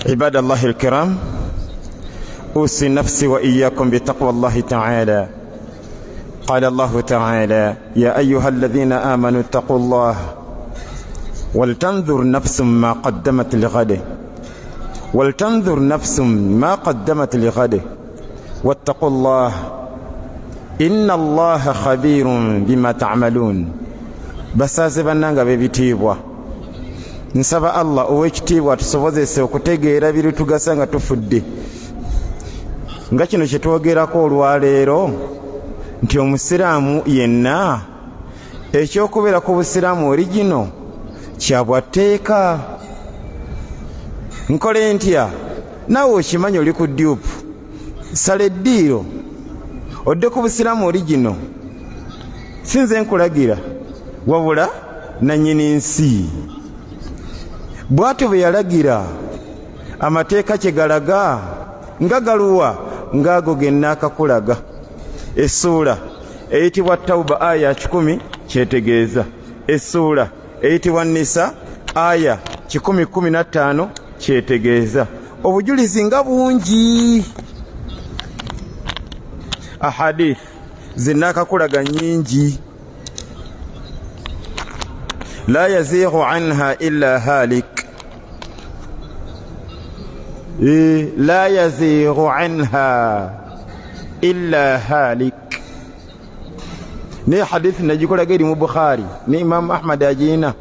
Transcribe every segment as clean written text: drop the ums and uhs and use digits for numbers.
عباد الله الكرام، أوصي نفسي وإياكم بتقوى الله تعالى. قال الله تعالى: يا أيها الذين آمنوا اتقوا الله ولتنظر نفس ما قدمت لغد ولتنظر نفس ما قدمت لغد واتقوا الله إن الله خبير بما تعملون. basaze bannanga b'ebitiibwa, nsaba Allah ow'ekitiibwa tusobozese okutegeera biritugasa nga tufudde, nga kino kye twogerako olwaleero nti omusiraamu yenna ekyokubeera ku busiraamu origino kya bwatteeka. nkole ntya? naawe okimanyi oli ku dyupu, sala eddiiro odde ku busiraamu origino. si nze nkulagira, wabula nannyini nsi bw'atyo bwe yalagira. amateeka kye galaga nga galuwa? ngaago genna akakulaga. essuula eyitibwa Tawba aya 10 kyetegeeza. essuula eyitibwa Nisa aya 10:15 kyetegeeza. obujulizi nga bungi, ahadith zenna akakulaga nnyingi. la yazighu anha illa halik, la yazighu anha illa halik. ni hadith najikolaga eri mu Bukhari ni Imam Ahmad ajiina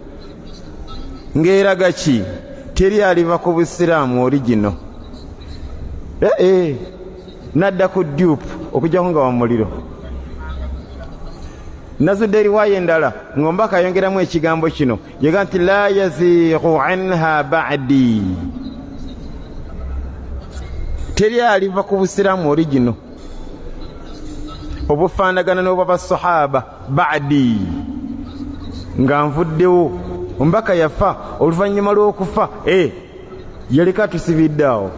ngeraga ki teri aliva ku busiraamu origino nadda ku dupe okujjako nga wa muliro. nazudde riwaya endala ngomba akayongeramu ekigambo kino yega nti la yazighu anha ba'di, teri aliva ku busiraamu origino obufaanagana n'obw'abasahaba ba'di, nga nvuddewo. ombaka yafa, oluvannyuma lw'okufa yaleka tusibidde awo.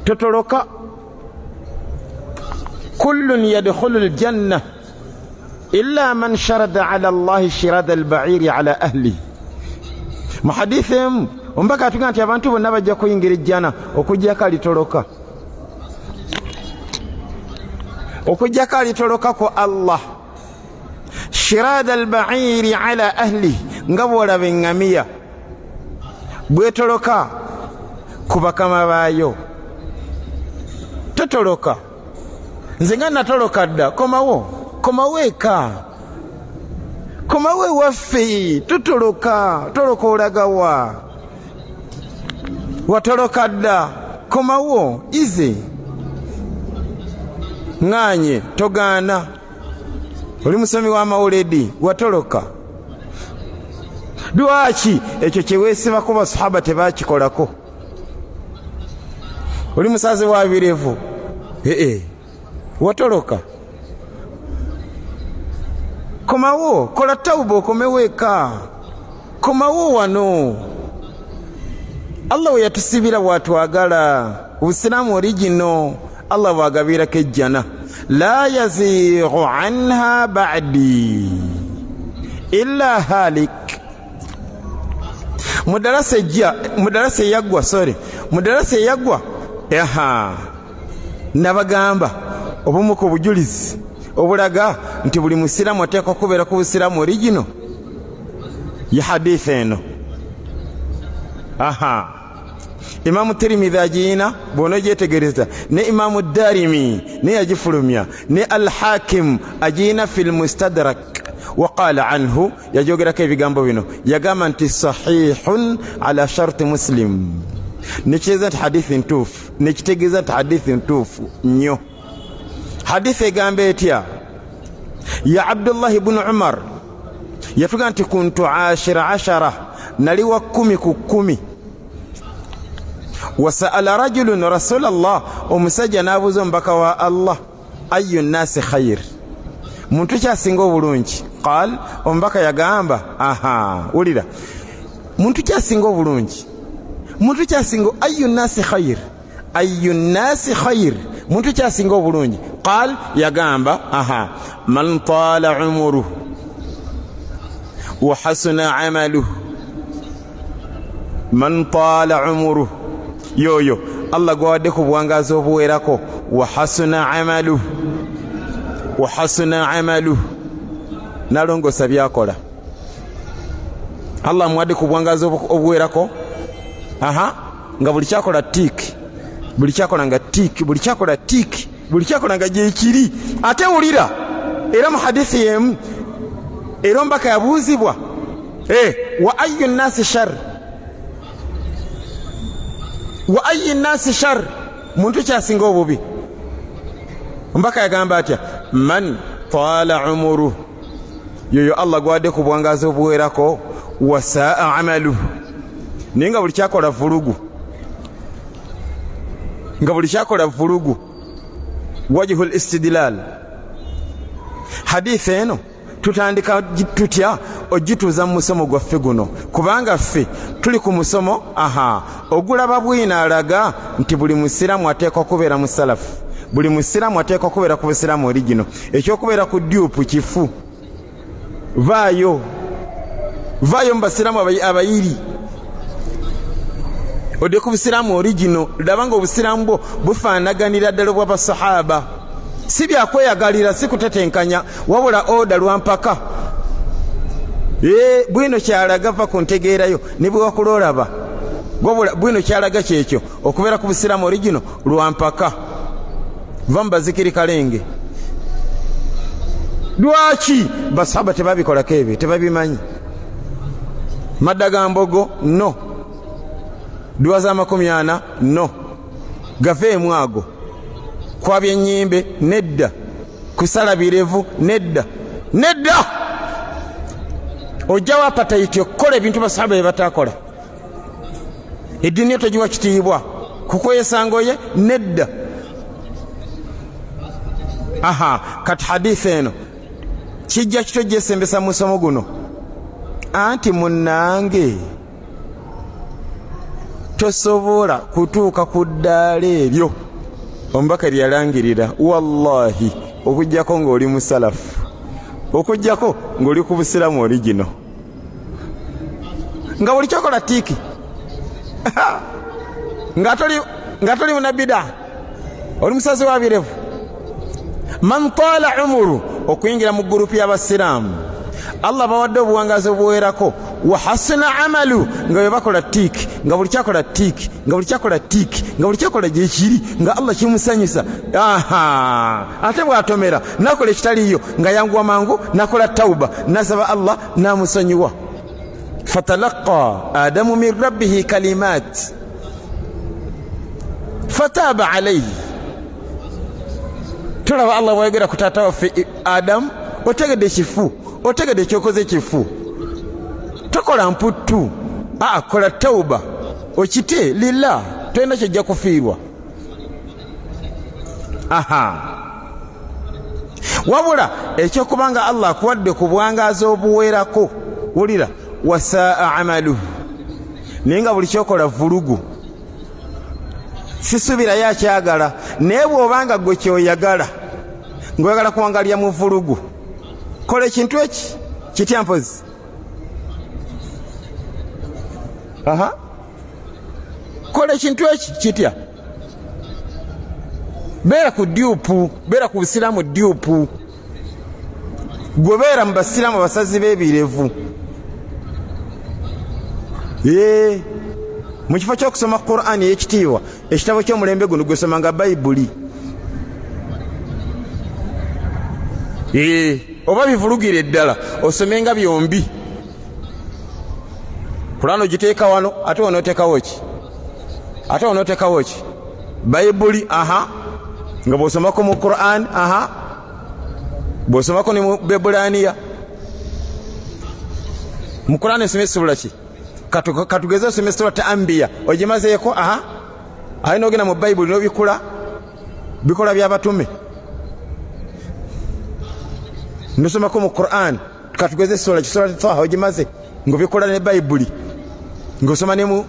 totoloka. kullun yadkhulu aljanna illa man sharada ala allahi shirada albairi ala ahli. mu hadithi emu ombaka atuga nti abantu bonna bajja kuyingira ejjana okujjako alitoloka, okujjako alitoloka ku Allah. shirada albairi ala ahli, nga bw'olaba eŋŋamiya bwetoloka ku bakama baayo. totoloka. nze nga natoloka dda. komawo eka, komawo ewaffe. totoloka. toloka olagawa? watoloka dda. komawo ize ŋŋaanye togaana. oli musomi w'amawuledi, watoloka. lwaki? ekyo kye weesibako basahaba tebakikolako. oli musaze wa birevu, watoloka. komawo, kola tawuba okomewo eka. komawo wano. Allah we yatusibira bw'atwagala. obusiraamu origino Allah bw'agabirako ejjana. la yazighu anha ba'di illa halik. mudarasa eyaggwa nabagamba obumu ku bujulizi obulaga nti buli musiraamu ateekwa kubeera ku busiraamu origino ya hadithi eno. Imamu Tirmidhi ajiina bw'ono gyetegereza, ne Imamu Darimi ne yagifulumya, ne Al-Hakim ajiina fil Mustadrak. waqala anhu, yajogerako ebigambo bino, yagamba nti sahihun ala sharti Muslim. nekitegeeza nti hadithi ntuufu, nekitegeeza nti hadithi ntuufu nnyo. hadithi egamba etya? ya Abdullah ibn Umar yatuga nti kuntu 10 nali wa 10 ku 10. wasa'ala rajulun rasulallah, omusajja n'abuuza omubaka wa Allah, ayu nnasi khayr, muntu kyasinga obulungi? qaal, omubaka yagamba wulira, muntu kyasinga obulungi, muntu kyasinga ayu nnasi khayr, ayu nnasi khayr, muntu kyasinga obulungi? qaal, yagamba man taala umuruhu wa hasuna amaluhu, man taala umuruhu yoyo Allah gwawadde ku buwangazi obuwerako wa hasuna amalu nalongosa byakola Allah muwadde ku buwangazi obuwerako nga buli kyakola tiki buli kyakola nga tiki buli kyakola tiki buli kyakola nga gyekiri ate wulira era mu hadithi yemu era mbaka yabuuzibwa wa ayu nnasi shar wa ayi nnasi shar muntu kyasinga obubi mbaka yagamba atya man tala umuru yoyo Allah gwadde ku bwangazi obuwerako wa saa amalu ninga buli kyakola vulugu nga buli kyakola vulugu wajhul istidlal hadith eno tutandika tutya ogituza mu musomo gwaffe guno kubanga ffe tuli ku musomo ogulaba bwina alaga nti buli musiramu ateekwa kubeera musalafu buli musiramu ateekwa kubeera ku busiramu origino ekyokubeera ku dupu kifu vaayo mu basiramu abayiri ode ku busiramu origino labanga obusiramu bwo bufaanaganira ddala bw'abasahaba si byakweyagalira si kutetenkanya wabula oda lwampaka bwino kyalaga va ku ntegeerayo ne bwe wakulolaba bwino kyalaga kyekyo okubeera ku busiramu origino lwampaka va mu bazikiri kalenge lwaki basahaba tebabikolako ebyo tebabimanyi madda ga mbogo no dua za 40 no gaveemu ago kwabya ennyimbe nedda kusala birevu nedda ojjawo apatayiti okukola ebintu basahaba bye batakola eddiini togiwa kitiibwa kukweyesa ngoye nedda kati hadisi eno kijja kitojjesembesa mu musomo guno anti munnange tosobola kutuuka ku ddaala eryo omubaka lyalangirira wallahi okujjako ng'oli musalafu okujjako ng'oli ku busiramu origino nga buli kyokola tiiki nga toli munabida oli musazi wa birevu man taala umuru okuyingira mu gurupu y'abasiraamu Allah bawadde obuwangazi obuwerako wa hasuna amalu nga bwe bakola tiiki nga buli kyakola tiiki nga buli kyakola tiiki nga buli kyakola gyekiri nga Allah kimusanyusa ate bwatomera nakola ekitaliyo nga yanguwa mangu nakola tauba nasaba Allah namusonyiwa fatalaqa adamu min rabbihi kalimat fataba alayhi tulaba Allah bwayogera ku taata waffe Adamu otegedde kifu otegedde ekyokoze kifu tokola mputtu kola tauba okite lillah tolina kyojja kufiirwa wabula ekyokubanga Allah akuwadde ku bwangazi obuwerako wulira wasaa amalu naye nga buli kyokola vulugu sisubirayo akyagala naye bw'obanga gwe kyoyagala ng'oyagala kuwangalya mu vulugu kola ekintu eki kitya mpozi kola ekintu eki kitya beera ku dupu beera ku busiramu dupu gwe beera mu basiramu abasazi b'ebirevu mu kifo ky'okusoma Qur'ani y'ekitiibwa ekitabo ky'omulembe guno gwesoma nga bayibuli oba bivulugire ddala osomenga byombi Qur'ani ogiteeka wano ate wanootekawo ki ate wanootekawo ki bayibuli nga bw'osomako mu Qur'ani bw'osomako ne mu Bebulaniya mu Qur'ani esoma essula ki katugeze osome surat Anbiya ogimazeeko alina ogenda mu bayibuli n'obikula bikola by'abatume nosomako mu Qur'an katugeze sura surat Taha ogimaze ng'obikola ne bayibuli ng'osoma ne mu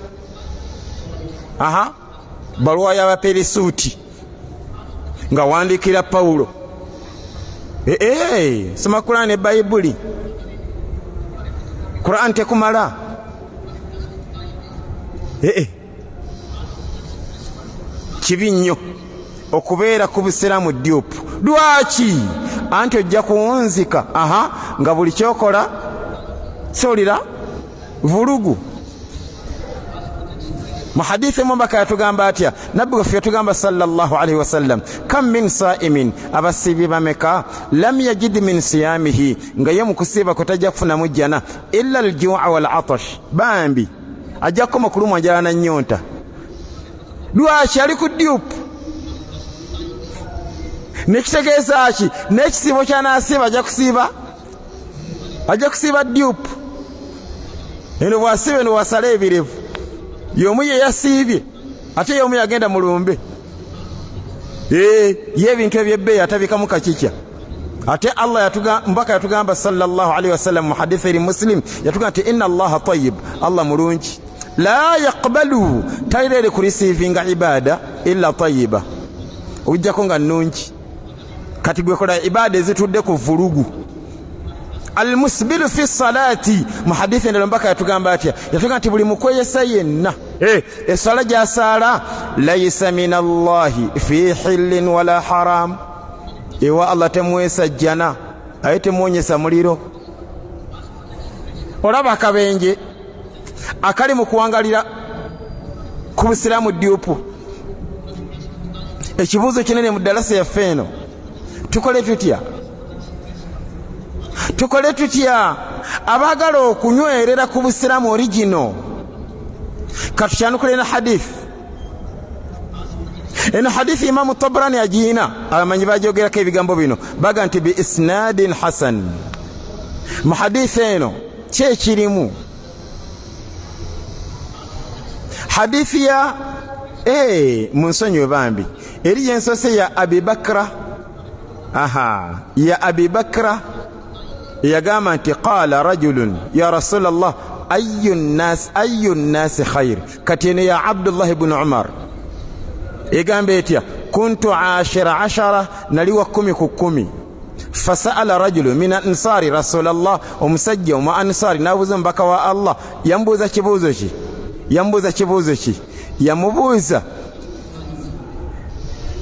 baluwa y'Abaperisuuti nga wandiikira Pawulo soma Qur'an ne bayibuli Qur'an tekumala kibi nnyo okubeera ku busiraamu dyupu. Lwaki? Anti ojja kuwunzika nga buli kyokola solira vulugu. Mu hadithi mubaka yatugamba atya, nabbi waffe yatugamba sallallahu alaihi wasallam, kam min saimin, abasibi bameka, lam yajid min siyamihi, nga ye mu kusiiba kwe tajja kufunamu jjana, illa aljua wal atash, bambi ajja kukoma kulumwa njala na nnyonta. Lwaki? Ali ku dyupu. Nekitegeeza ki? N'ekisiibo ky'anaasiiba ajja kusiiba dyupu. Eno bw'asiiba eno wasala ebirevu, y'omu ye yasiibye ate y'omu yagenda mu lumbe. Ye ebintu ebyebbeeyi atabikamu kakikya. Ate Allah mbaka yatugamba sallallahu alaihi wasallam mu hadithi eri Muslim, yatugamba nti inna Allaha tayyib, Allah mulungi, la yaqbalu, tayirere ku receiving ibada illa tayyiba, ujjako nga nnungi. Kati gwe kola ibada ezitudde ku vulugu. Almusbilu fi salati, mu hadithi endala mbaka yatugamba atya, yatugamba nti buli mukweyesa yenna esala gy'asaala, laysa min Allahi fi hillin wala haram, ewa Allah temwesa jjana aye temwonyesa muliro. Olaba akabenje akali mu kuwangalira ku busiraamu dyupu. Ekibuuzo kinene mu ddalasa yaffe eno, tukole tutya abaagala okunywerera ku busiraamu origino? Katukyanukule na hadith. Eno hadithi Imamu Tabrani agiina, abamanyi bajogerako ebigambo bino baga nti bi isnadin hasan. Mu hadithi eno kyekirimu hadithi ya munsonyiwe bambi, eri yensose ya Abi Bakra, ya Abi Bakra yagamba nti qala rajulun ya Rasulallah ayu nnasi khair. Kati eno ya Abdullah ibn Umar egamba etya, kuntu 10 nali wa 10 ku 10. Fasala rajulu min ansari Rasulallah, omusajja mu ansari nabuuza mbaka wa Allah, yambuuza kibuuzo ki? Yamubuuza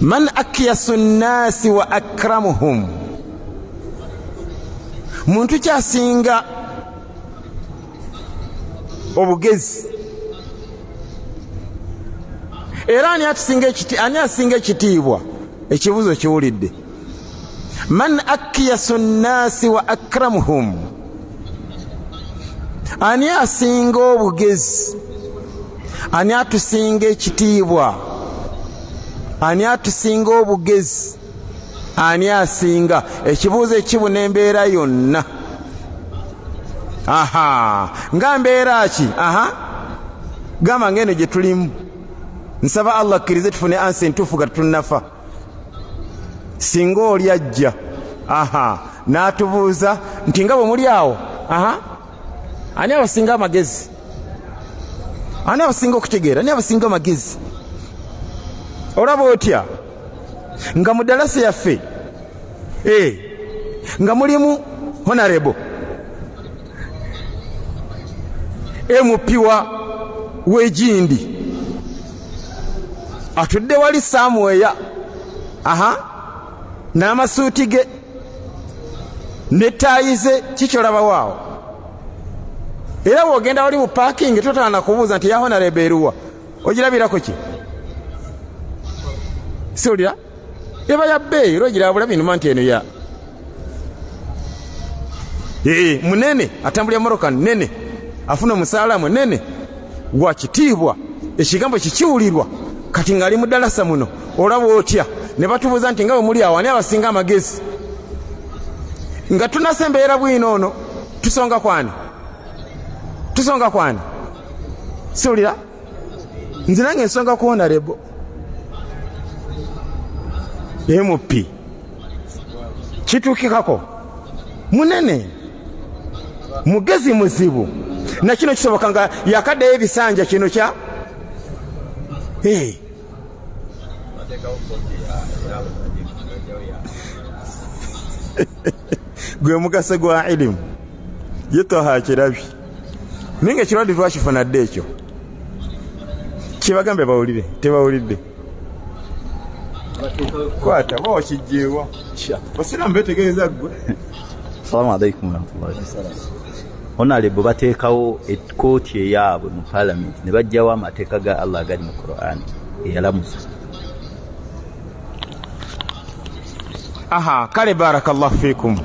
man akyasu nnasi wa akramuhum, muntu kyasinga obugezi era ani asinga ekitiibwa? Ekibuuzo kiwulidde. Man akyasu nnasi wa akramuhum, ani asinga obugezi, ani atusinga ekitiibwa, ani atusinga obugezi, ani asinga? Ekibuuzo ekibuna embeera yonna. Nga mbeera ki? Gamba ngeno gye tulimu. Nsaba Allah akkirize tufune ansi entuufu ga tunnafa. Singa oli ajja n'atubuuza nti nga bwe muli awo, ani abasinga amagezi? Ani abasinga okutegeera? Ani abasinga amagezi? Olaba otya nga mu ddalasa yaffe nga mulimu honorable MP w'Egindi atudde wali Samueya n'amasuuti ge n'ettaayi ze, kikyolaba waawo. Era bw'ogenda wali mu parking totaana kubuuza nti ya honorable eruwa, ogirabirako ki? Siwulira eba ya bbeeyi olwogirabula binuma nti eno ya munene, atambulira moroka nene, afuna omusaala munene, gwa kitiibwa, ekigambo kikiwulirwa. Kati ng'ali mu ddalasa muno olaba otya ne batubuuza nti nga bwe muli awo ani abasinga amagezi? Nga tunasa embeera bwino ono tusonga kwani? Siwulira nze nange ensonga ku honorable MP kituukikako, munene, mugezi muzibu, na kino kisoboka nga yakaddeyo ebisanja kino kya gwe mugaso gwa ilimu ye toha kirabi ninga kirwadde twakifuna dde ekyo kibagambe bawulire tebawulidde kwata bawa kijjeewa basiramu betegereza gwe. Assalamu alaikum warahmatullahi wabarakatuh. Honorable bateekawo ekkooti eyaabwe mu parliament ne bajjawo amateeka ga Allah agali mu Quran eyalamusa. Aha, kale barakallahu fikum.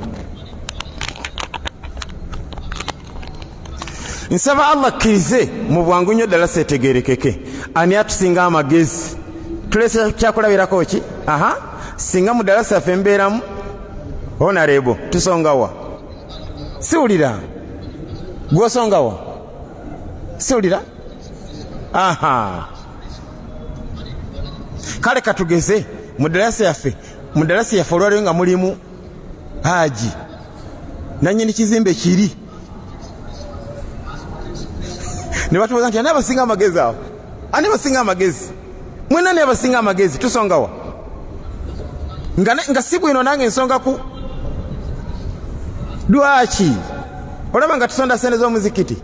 Nsaba Allah akkirize mu bwangu nnyo ddala seetegeerekeke ani atusinga amagezi tulese kyakulabirako ki. Aha, singa mu ddala saffe mbeeramu Honorable tusongawa siwulira gwosongawa siwulira. Aha, kale katugeze mu ddalasa yaffe olwaliwo nga mulimu Haji nannyini kizimbe kiri ne batubuuza nti ani abasinga amagezi awo, ani basinga amagezi, mwena ani abasinga amagezi tusongawa nga si bwino nange ensonga ku lwaki olaba nga tusonda sente z'omuzikiti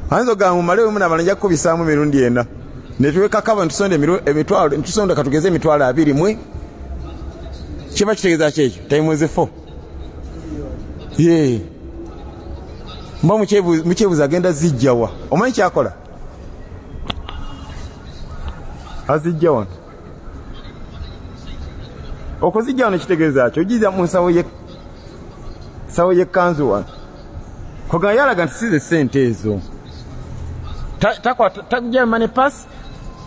ayinza ga mumalewo munabala nja kukubisaamu emirundi ena netuwekakaba emitwalo ntusonda katugeze emitwalo 2 mwe kiba kitegeeza kyekyo taimwezi 4 ye mba mukyebuza agenda zijjawa omanyi kyakola azijja wano okuzijja wano kitegeeza kyo ogiza mu nsawo y'ekkanzu wano koga yalaga nti size sente ezo takujja mane pass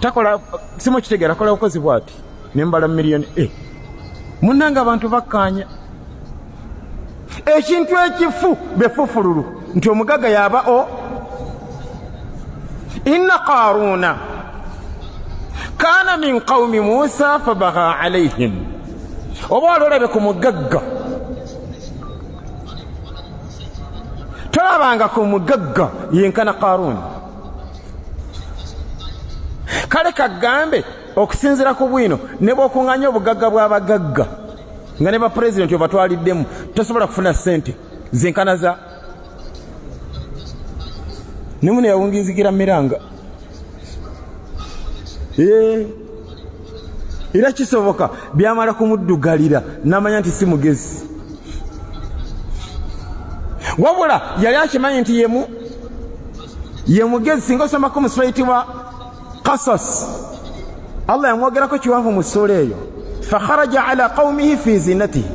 takola simu kitegeera kola okozi bwati nembala miliyoni munanga abantu bakkanya ekintu ekifu befufululu nti omugaga yaba inna qaruna kana min qaumi Musa fabagha alayhim oba ololabe ku mugagga tolabanga ku mugagga yenkana Qaruna. Kale kagambe okusinzira ku bwino ne bw'okuŋŋanya obugagga bw'abagagga nga ne bapulezidenti obatwaliddemu tosobola kufuna ssente zenkana za ne muno yawungizikira miranga era kisoboka byamala kumuddugalira n'amanya nti si mugezi wabula yali akimanyi nti ye mugezi. Singa osomako mu suraiti wa Qasas Allah yamwogerako kiwanvu mu sura eyo fakharaja ala qaumihi fi zinatihi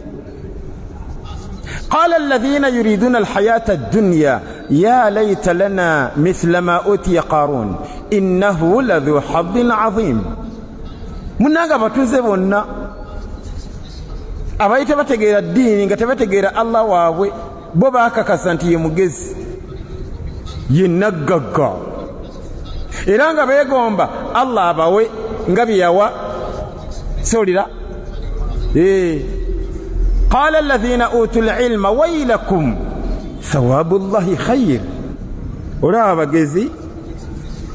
qala alladhina yuriduna alhayata ad-dunya ya layta lana mithla ma utiya Qarun innahu ladhu haddin azim. Munanga batuze bonna abayita bategeera ddiini nga tebategeera Allah waabwe bo baakakasa nti ye mugezi ye naggagga era nga beegomba Allah abawe nga bye yawa sowulira. Qala alladhina utul ilma waylakum thawabu llahi khayr. Olaba abagezi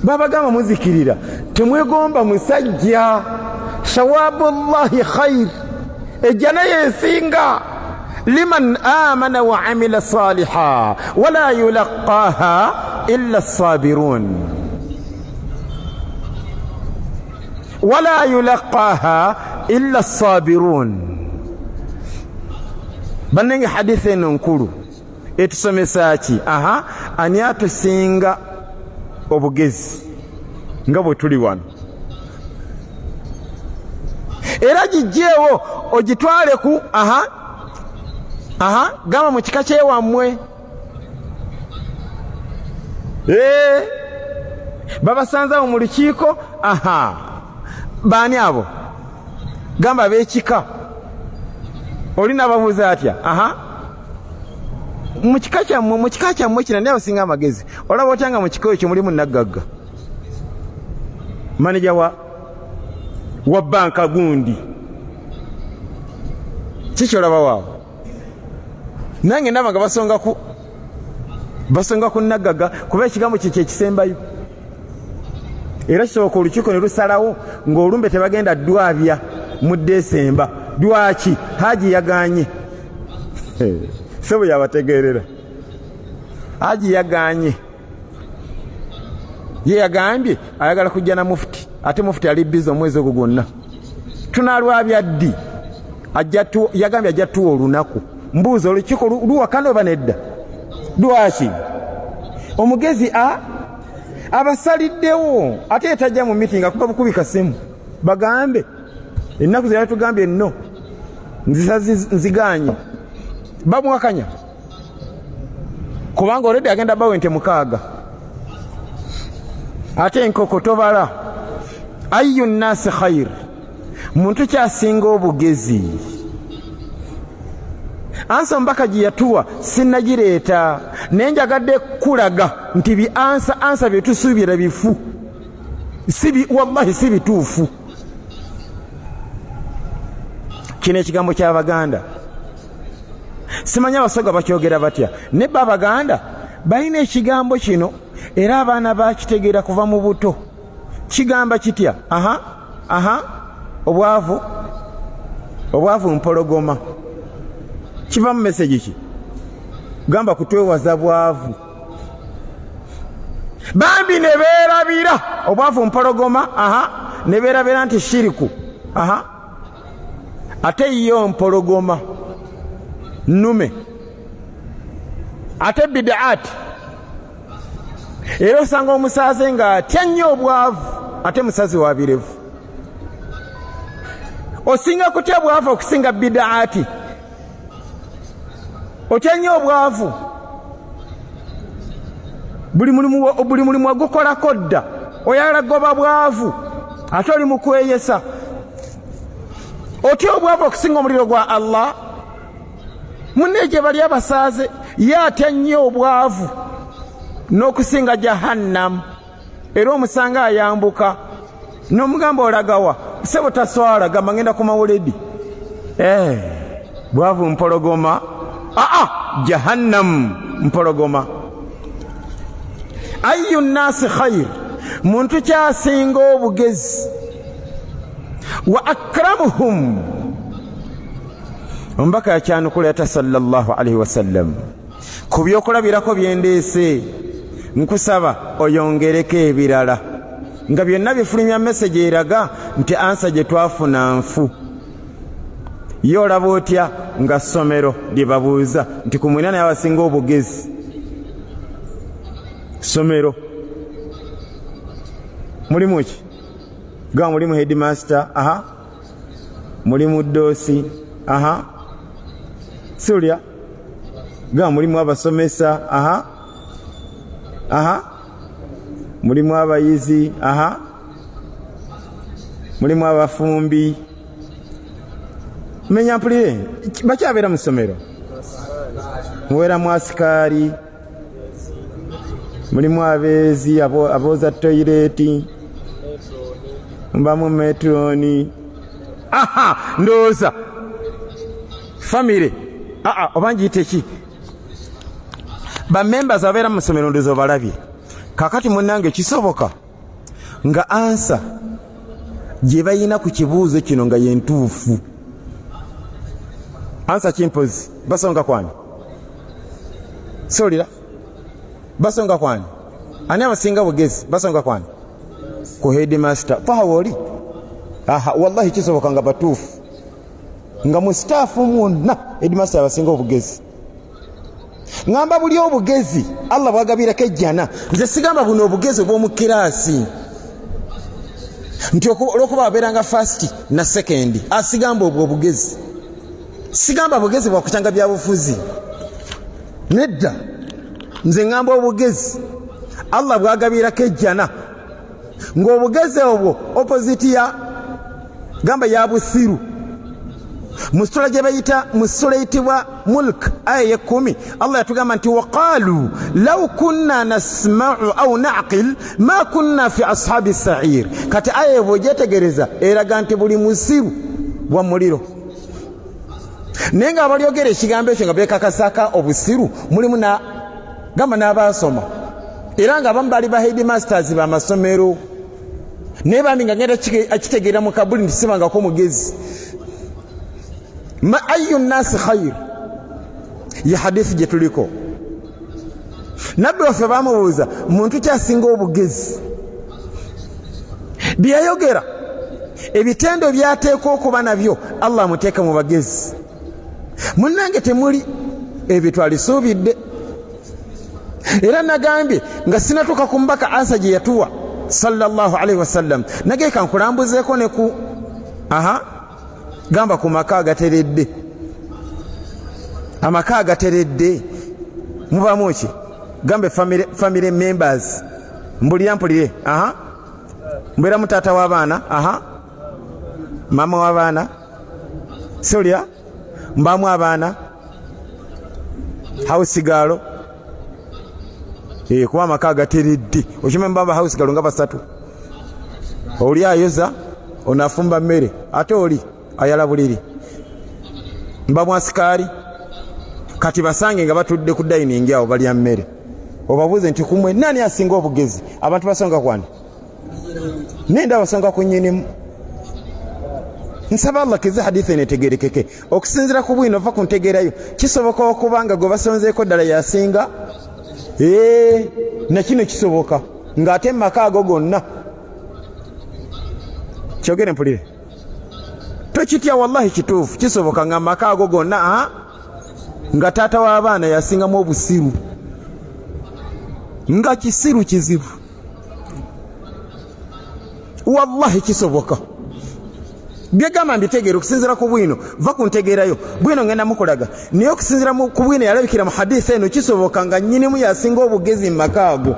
babagamba muzikirira temwegomba musajja thawabu llahi khayr ejjana yesinga liman amana wa amila saliha wala yulaqaha illa as-sabirun wala yulaqaha illa as-sabirun. Banenge hadithi eno nkulu etusomesa ki ani atusinga obugezi nga bwe tuli wano era gijjeewo ogitwale ku gamba mu kika kyewammwe babasanzawo mu lukiiko baani abo gamba ab'ekika olina babuuza atya mu kika kyammwe kina naye abasinga amagezi olaba otyanga mu kika ekyo mulimu naggagga maneja wa banka gundi kikyolaba waawo nange ndaba nga basonga ku naggagga kuba ekigambo kye kyekisembayo era kisoboka olukiiko ne lusalawo ng'olumbe tebagenda ddwabya mu Desemba. Dwaki Haji yaganye sebo yabategeerera Haji yaganye ye yagambye ayagala kujja na mufuti ate mufuti ali bizo omwezi ogwo gwonna tunalwabya ddi yagambye ajja tuwa olunaku mbuuza olukiiko luwakana oba nedda lwaki omugezi abasaliddewo ate yetajja mu mitingi akuba bukubika simu bagambe ennaku zera tugambye nno nziganye bamuwakanya kubanga oledi agenda bawe nte 6 ate enkoko tobala ayu nnasi khair muntu kyasinga obugezi ansa omubaka gye yatuwa sinnagireeta naye njagadde kulaga nti ansa bye tusuubira bifu wallahi si bituufu. Kino ekigambo ky'Abaganda simanyi Abasoga bakyogera batya naye Abaganda balina ekigambo kino era abaana bakitegeera kuva mu buto. Kigamba kitya? obwavu mpologoma. Kiva mu message ki? Gamba kutwewaza bwavu. Bambi ne beerabira obwavu mpologoma, ne beerabira nti shiriku. Ate yo mpologoma nume. Ate bid'at. Era osanga omusaze nga atya nnyo obwavu ate musazi wa birevu. Osinga kutya bwavu okusinga bid'ati. Otya nnyo obwavu. Buli mulimu ogukolako dda oyagala goba bwavu ate oli mu kweyesa. Otya obwavu okusinga omuliro gwa Allah. Munne gye bali abasaze ye atya nnyo obwavu n'okusinga jahannam. Era omusanga ayambuka n'omugamba olagawa sebo taswala gamba ngenda ku mawuledi. Bwavu mpologoma. Jahannam mpologoma. Ayu nnasi khair muntu kyasinga obugezi. Wa akramuhum ombaka yakyanukuleta sallallahu alaihi wasallam ku byokulabirako byendeese nkusaba oyongereko ebirala nga byonna bifulumya message eraga nti ansa gye twafuna nfu. Yo olaba otya nga ssomero lye babuuza nti ku mwina naye abasinga obugezi. Ssomero mulimu ki? Gamba mulimu headmaster, mulimu doosi, Sulya. Gamba mulimu abasomesa, mulimu abayizi, mulimu abafumbi. Menya mpulire bakyabeera mu ssomero. Mubeera mu asikaari, mulimu abeezi abooza toyireti, mbamu metroni. Ndowooza famire oba ngiyite ki bamembers abeera mu ssomero ndowooza obalabye. Kakati munnange kisoboka nga ansa gye bayina ku kibuuzo kino nga yentuufu. Ansa kimpozi basonga kwani? Solira basonga kwani? Ani abasinga bugezi basonga kwani? Ku headmaster. Pawoli wallahi kisoboka nga batuufu nga mu staff mwonna headmaster abasinga obugezi. Ngamba buli obugezi Allah bwagabirako ejjana. Nze sigamba buno obugezi obw'omu kiraasi nti olwokuba abeeranga first na second. Asigamba obwo obugezi. Sigamba bugezi bwakukyanga byabufuzi nedda. Nze ngamba obugezi Allah bwagabirako ejjana ng'obugezi obwo opposite ya gamba ya busiru. Musula gye bayita musula eyitibwa mulk aya 10 Allah yatugamba nti waqalu law kunna nasma'u aw na'qil ma kunna fi ashabi sa'ir. Kati aya bw'ogyetegereza eraga nti buli musiru wa muliro. Naye nga abalyogera ekigambo ekyo nga beekakasaka obusiru mulimu gamba n'abaasoma era nga abamu bali ba headmasters b'amasomero naye bambi nga ngenda akitegeera mu kabuli nti sibangako mugezi. Ma ayu nnasi khair ya hadithi gye tuliko. Nabbi waffe bamubuuza muntu kyasinga obugezi. Bye yayogera ebitendo byateekwa okuba nabyo Allah amuteeka mu bagezi. Munnange temuli ebyo twalisuubidde. Era nagambye nga sinatuuka ku mbaka Asa gye yatuwa sallallahu alaihi wasallam, nage kankulambuzeeko ne ku gamba ku maka agateredde. Amaka agateredde mubamu ki? Gambe family members. Mbulira mpulire. Mbera mutata w'abaana, mama w'abaana, solya mbamu abaana, house girl. Kuba amaka agateredde. Okimanya mbamba house girl nga basatu. Oli ayoza, onafumba mmere, ate oli ayala buliri. Mbamu asikari, kati basange nga batudde ku dining awo balya mmere. Obabuuze nti kumwe nani asinga obugezi? Abantu basonga kwani? Nenda basonga ku nnyinimu. Nsaba Allah kize hadithi enetegerekeke. Okusinzira ku bwino ova ku ntegeerayo, kisoboka okubanga gwe basonzeeko ddala yasinga? Na kino kisoboka ng'ate mu maka ago gonna. Kyogere mpulire. Tokitya wallahi kituufu, kisoboka nga mu maka ago gonna nga taata w'abaana yasingamu obusiru. Nga kisiru kizibu. Wallahi kisoboka. Byegamba mbitegeera okusinzira ku bwino, va ku ntegeerayo. Bwino ngenda mukulaga. Naye okusinzira ku bwino yalabikira mu hadithi eno kisoboka nga nnyinimu yasinga obugezi mu maka ago.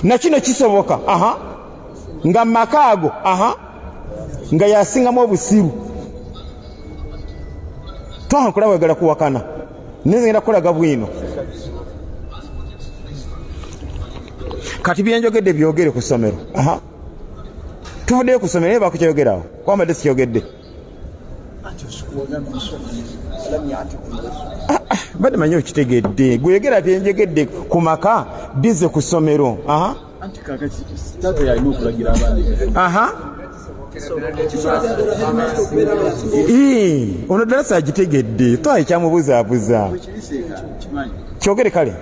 Na kino kisoboka, nga mu maka ago, nga yasingamu obusiru. Tonkula wegala kuwakana. Nengenda kulaga bwino. Kati byenjogedde byogere ku ssomero. Tuvuddeyo ku ssomero naye bakukyogerawo. Kwambadde sikyogedde. Badde manyi okitegedde. Gweyogera byenjogedde ku maka bize ku ssomero. Anti kakati taata yalina okulagira abaana. Ono ddala saagitegedde. Twaye kyamubuzaabuza. Kyogere kale.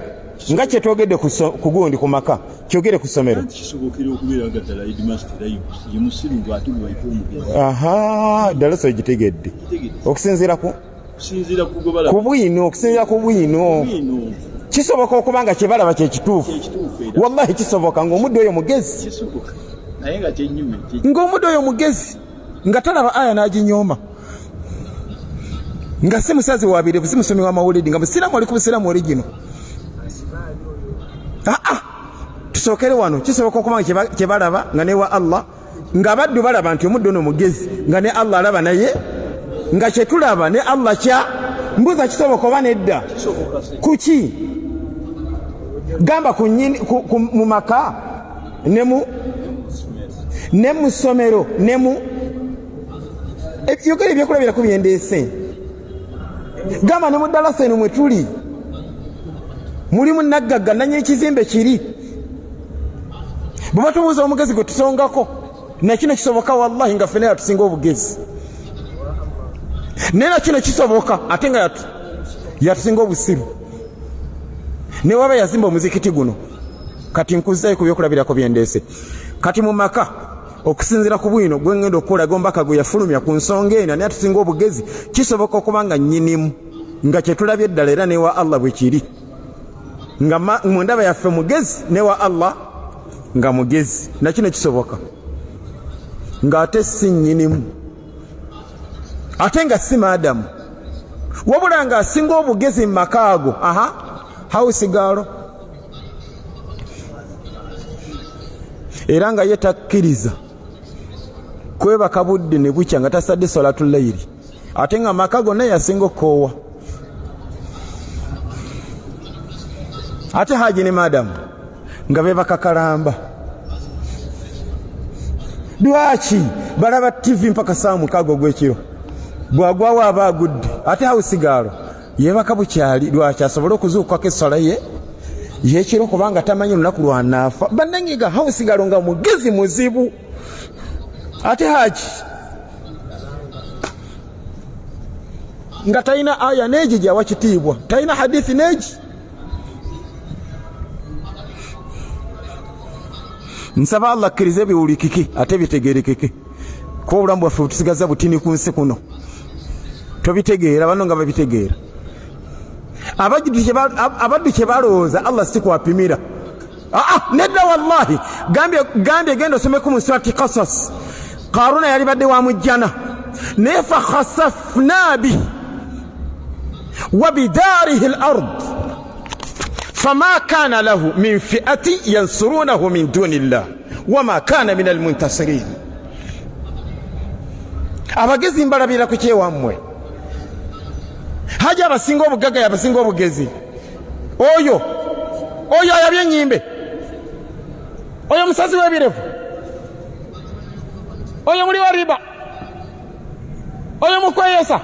Nga kyetwogedde ku gundi ku maka, kyogere ku ssomero. Kisobokera okubeera nga ddala headmaster ye musiru ate bw'ayita omugezi. Ddala saagitegedde. Okusinziira ku bwino, okusinziira ku bwino. Kisoboka okuba nga kye balaba kye kituufu. Wallahi kisoboka ng'omudde oyo mugezi. Naye nga kyennyume. Ng'omudde oyo mugezi. Nga talaba aya n'aginyooma. Nga si musazi wabire, si musomi wa mawulidi, nga musiraamu ali ku busiraamu oli gino. Tusookere wano, kisoboka okuba nga kye balaba nga ne wa Allah, ng'abaddu balaba nti omudde ono mugezi, nga ne Allah alaba naye, nga kye tulaba ne Allah kya. Mbuuza kisoboka oba nedda? Kuki? Gamba mu maka, ne mu ssomero, ne mu yogera ebyokulabirako byendeese. Gamba ne mu ddalasa eno mwe tuli. Mulimu naggagga nanyini kizimbe kiri. Bwe batubuuza omugezi gwe tusongako, na kino kisoboka wallahi nga ffenna yatusinga obugezi. Naye na kino kisoboka ate nga yatusinga obusiru. Ne waba yazimba omuzikiti guno, kati nkuzzayo ku byokulabirako byendeese. Kati mu maka, okusinzira ku bwino gwe ngenda okukolaga ombaka gwe yafulumya ku nsonga eno naye atusinga obugezi, kisoboka okuba nga nnyinimu, nga kye tulabye ddala era newa Allah bwe kiri. Nga mu ndaba yaffe mugezi, newa Allah nga mugezi. Na kino kisoboka. Ng'ate si nnyinimu. Ate nga si maadamu. Wabula nga asinga obugezi mu maka ago. House girl. Era nga ye takkiriza kwebaka budde ne bukya nga tasadde salatul layiri. Ate nga maka gonna yasinga okoowa. Ate haji ne madamu nga bebaka kalamba. Lwaki balaba TV mpaka saa mukago gw'ekiro, bwagwawo aba agudde. Ate house girl yebaka bukyali. Lwaki? Asobole okuzuukako essala ye yekiro kubanga tamanyi lunaku lwanaafa. Bannanyiga house girl nga mugezi muzibu. Ate haji nga talina aya neegi gyawa kitiibwa, talina hadithi neegi. nsaba Allah akkirize biwulikike ate bitegeerekeke ko obulamu bwaffe butusigaza butini ku nsi kuno tobitegeera bano nga babitegeera abaddu kye balowooza Allah si kwapimira nedda wallahi gambye genda osomeko mu surati Qasas Qaruna yali badde wa mujjana naye fa khasafna bihi wa bidarihi al-ard fama kana lahu min fi'ati yansurunahu min dunillah wama kana min al-muntasirin. Abagezi mbalabira ku kyewammwe haja abasinga obugaga yabasinga obugezi oyo ayabye enyimbe oyo musazi w'ebirevu oyo muli wa riba oyo mukweyesa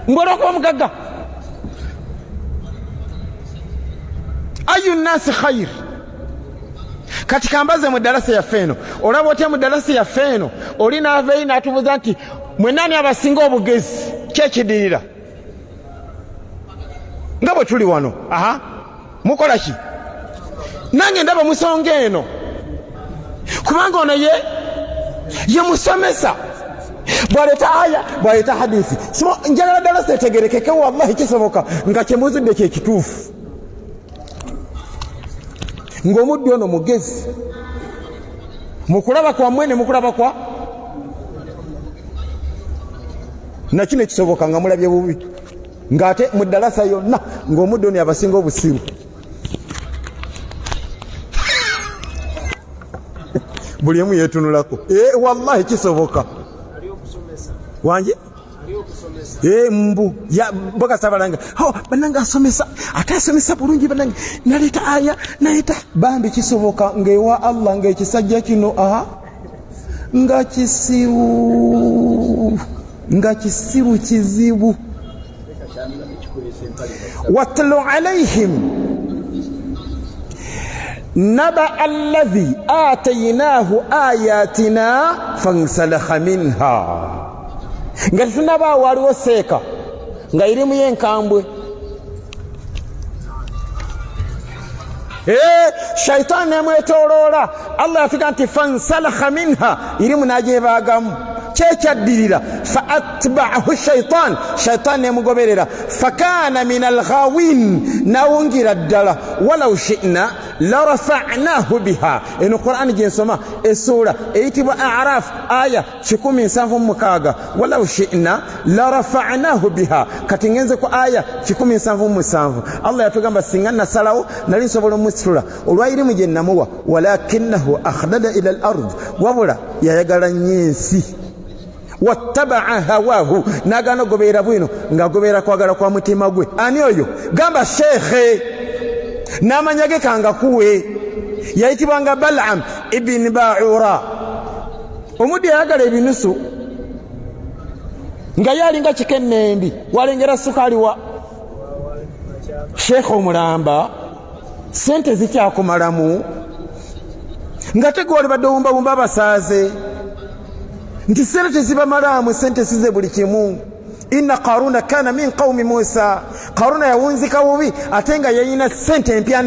ng'olwokuba omugagga ayu nnasi khayir. Kati kambaze mu darasa yaffe eno olaba otya mu darasa yaffe eno oli n'aveeyi n'atubuuza nti mwe nani abasinga obugezi kyekidirira nga bwe tuli wano mukola ki nange ndaba musonga eno kubanga ono ye musomesa bwaleta aya bwaleta hadisi njagala darasa etegerekeke wallahi kisoboka nga kyemuzudde kyekituufu ng'omuddu ono mugezi mukulaba kwammwe ne mukulaba kwa nakino kisoboka nga mulabye bubi ng'ate mu ddalasa yonna ng'omuddu ono abasinga obusiru buli emu yeetunulako wallahi kisoboka wanje mbu ya boga sabalanga bananga asomesa ate asomesa bulungi bananga naleta aya naleta bambi kisoboka ngewa Allah ngekisajja kino nga kisiru kizibu. watlu alaihim naba alladhi ataynahu ayatina fansalakha minha. nga tunaba waliwo seeka nga irimu yenkambwe shaitan nemwetoloola Allah yatuga nti fansalakha minha irimu najebaagamu kyekyadirira fa atba'ahu shaitan nemugoberera fakana min alghawin nawungira ddala walau shi'na larafa'nahu biha. eno Qur'an gyensoma esura eyitibwa A'raf aya 176 walau shi'na larafa'nahu biha. kati ngenze ku aya 177 Allah yatugamba singa nasalawo nali nsobola omusitula olwayirimu gye namuwa walakinahu akhlada ila al-ard wabula yayagala nyensi wattaba'a hawahu nagana gobeera bwino nga gobeera kwagala kwa mutima gwe. ani oyo gamba shekhe namanyage kanga kuwe yayitibwanga Bal'am ibn Ba'ura omudi yayagala ebinusu nga yalinga kikennembi walengera sukali wa shekhe omulamba sente zikyakumalamu nga tegoli badde wumba abasaaze nti sente tezibamalamu sente size buli kimu. inna Qaruna kana min qaumi Musa. Qaruna yawunzika bubi ate nga yayina sente empya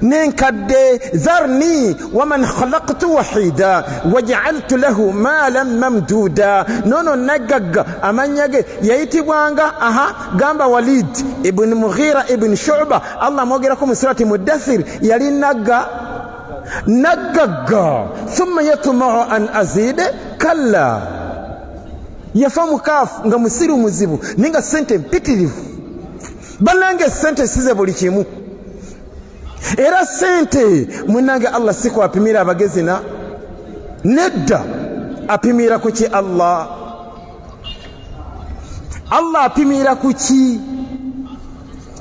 nenkadde zarni waman khalaqtu wahida waj'altu lahu malan mamduda. nono nagagga amanyage yayitibwanga gamba Walid ibn Mughira ibn Shu'ba. Allah mogerako mu surati Mudaththir yali nagagga thumma yatma'u an azid kalla yafamu kafu nga musiru muzibu ninga sente mpitirivu banange sente size buli kimu era sente munange Allah siku apimira abagezi nedda apimira kuki Allah apimira kuki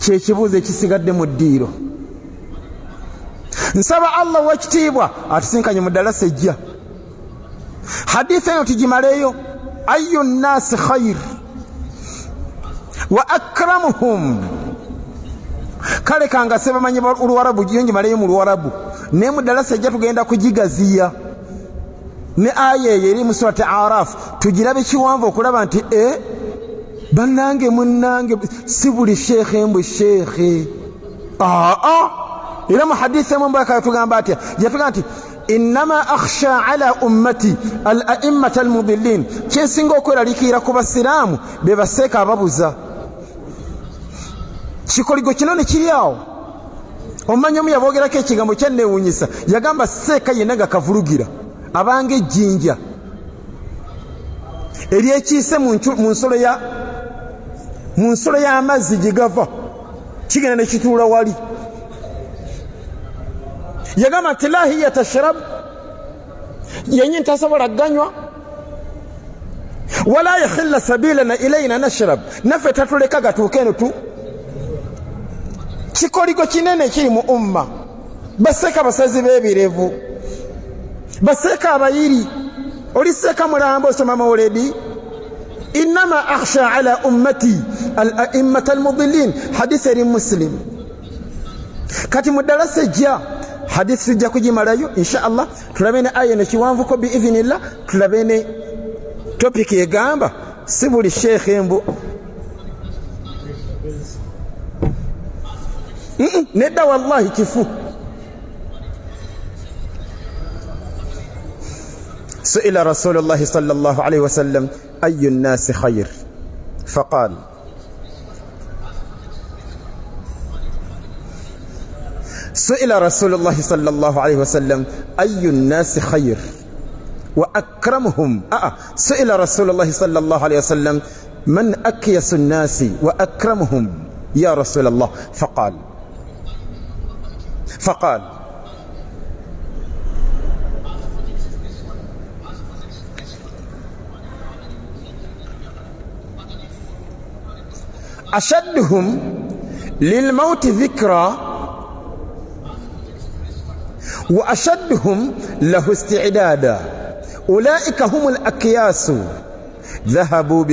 kyekibuuzo ekisigadde mu ddiiro. nsaba Allah wakitiibwa atusinkanye mu ddalasa ejja hadithi eno tugimaleeyo ayu nnasi khayr wa akramuhum. kale kanga sebamanyi oluwarabu yongimaleyo mu luwarabu naye mu ddalasa ejja tugenda kugigaziya ne aya eyo eri mu surati Araf tugirabe kiwanvu okulaba nti bannange munnange si buli sheekhe mbu sheekhe era mu hadithi emu mbaka yatugamba atya yatuga nti innama akhsha ala ummati al-a'immata al-mudillin, kyensinga okweraliikirira ku basiraamu be baseeka ababuza. Kikoligo kino ne kiri awo. Omanyi omu yaboogerako ekigambo kyanneewuunyisa, yagamba seeka yenna nga kavulugira abanga ejjinja eryekiise mu nsolo y'amazzi gye gava kigenda ne kituula wali. Yagamba nti la hiya tashrab, yennyini tasobola ganywa, wala yakhilla sabilana ilayna nashrab, naffe tatuleka gatuuke eno tu. Kikoligo kinene kiri mu umma. Baseeka basazi b'ebirevu, baseeka abayiri. Oliseeka mulambo osoma mawuledi. Innama akhsha ala ummati al-a'immata al-mudillin, hadith eri Muslim. Kati mu ddalasa ejja hadith tujja kugimalayo insha Allah, tulabe ne aya nekiwanvuko biidhinillah, tulabe ne topic egamba si buli sheekhe mbu nedda wallahi kifu. سئل رسول الله صلى الله عليه وسلم أي الناس خير فقال سئل رسول الله صلى الله عليه وسلم أي الناس خير وأكرمهم سئل رسول الله صلى الله عليه وسلم من أكيس الناس وأكرمهم يا رسول الله فقال أشدهم للموت ذكرى وأشدهم له استعدادا أولئك هم الأكياس ذهبوا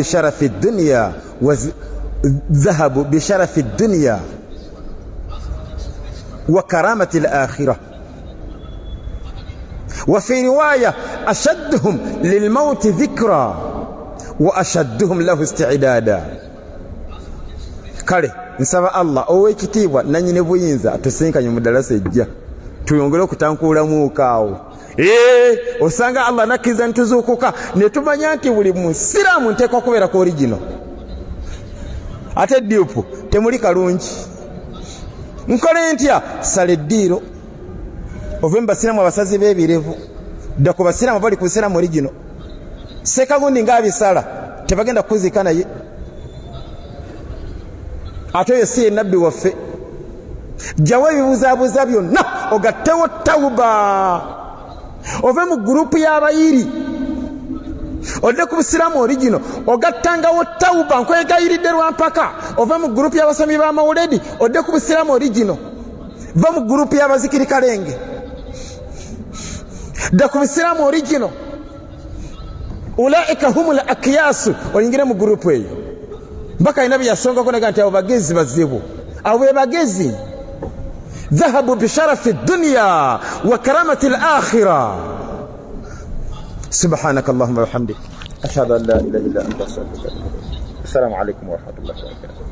بشرف الدنيا وكرامة الآخرة. وفي رواية أشدهم للموت ذكرى وأشدهم له استعدادا. kale nsaba Allah ow'ekitiibwa nannyini buyinza atusinkanye mu ddalasa ejja tuyongere okutankuulamu kaawo. Osanga Allah nakkiza ntuzuukuka ne tumanya nti buli musiraamu nteekwa kubeera ku origino, ate diupu temuli kalungi. Nkole ntya? sala eddiiro ove mu basiraamu abasazi b'ebirevu, dda ku basiraamu bali ku busiraamu origino. Sekagundi ng'abisala tebagenda kukuziika naye, ate oyo si ye nabbi waffe. Jjawo ebibuzaabuza byonna ogattewo tawuba, ove mu gurupu y'abayiri odde ku busiraamu origino, ogattangawo tawuba. Nkwegayiridde lwampaka ove mu gurupu y'abasomi b'amawuledi odde ku busiraamu origino, va mu gurupu y'abazikiri kalenge, dda ku busiraamu origino. Ulaika humul akyasu, oyingire mu gurupu eyo. Mpaka ina byasongako naga nti abo bagezi bazibu, abo be bagezi. ذهبوا بشرف الدنيا وكرامة الآخرة. سبحانك اللهم وبحمدك أشهد أن لا إله إلا أنت أستغفرك. السلام عليكم ورحمة الله وبركاته.